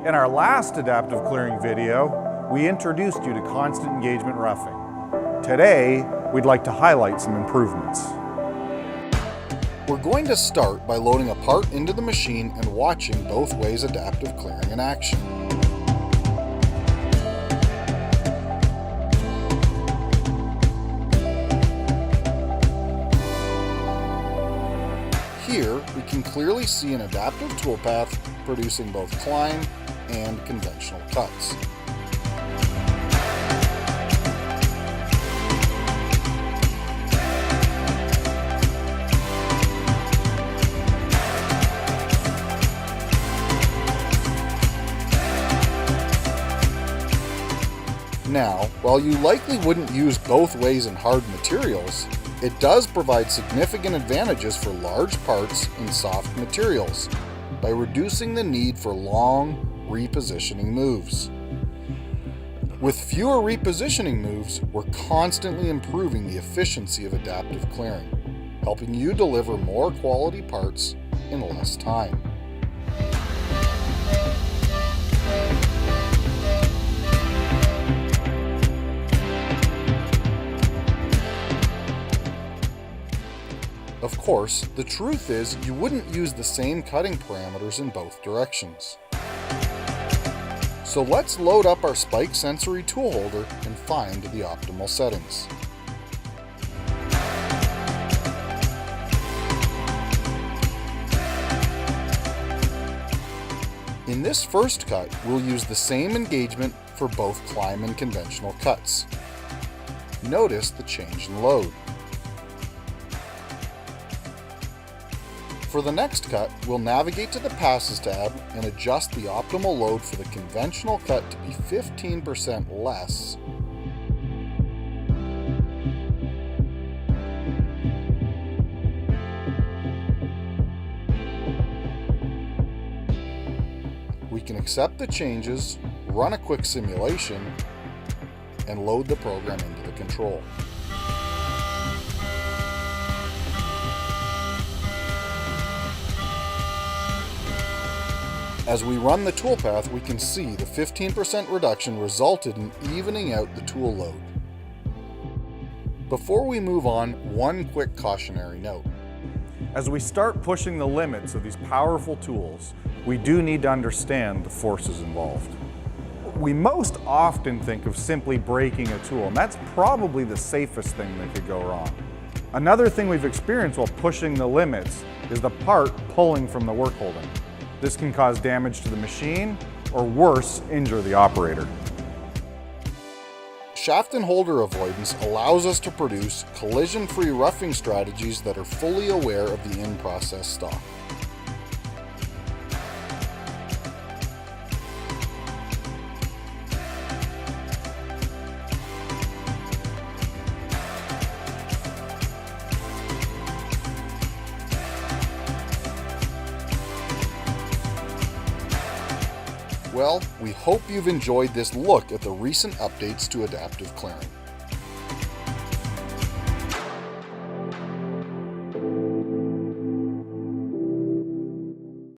In our last adaptive clearing video, we introduced you to constant engagement roughing. Today, we'd like to highlight some improvements. We're going to start by loading a part into the machine and watching both ways adaptive clearing in action. Here, we can clearly see an adaptive toolpath producing both climb and conventional cuts. Now, while you likely wouldn't use both ways in hard materials, it does provide significant advantages for large parts in soft materials by reducing the need for long repositioning moves. With fewer repositioning moves, we're constantly improving the efficiency of adaptive clearing, helping you deliver more quality parts in less time. Of course, the truth is you wouldn't use the same cutting parameters in both directions. So let's load up our Spike Sensory tool holder and find the optimal settings. In this first cut, we'll use the same engagement for both climb and conventional cuts. Notice the change in load. For the next cut, we'll navigate to the Passes tab and adjust the optimal load for the conventional cut to be 15% less. We can accept the changes, run a quick simulation, and load the program into the control. As we run the toolpath, we can see the 15% reduction resulted in evening out the tool load. Before we move on, one quick cautionary note. As we start pushing the limits of these powerful tools, we do need to understand the forces involved. We most often think of simply breaking a tool, and that's probably the safest thing that could go wrong. Another thing we've experienced while pushing the limits is the part pulling from the work holding. This can cause damage to the machine, or worse, injure the operator. Shaft and holder avoidance allows us to produce collision-free roughing strategies that are fully aware of the in-process stock. Well, we hope you've enjoyed this look at the recent updates to adaptive clearing.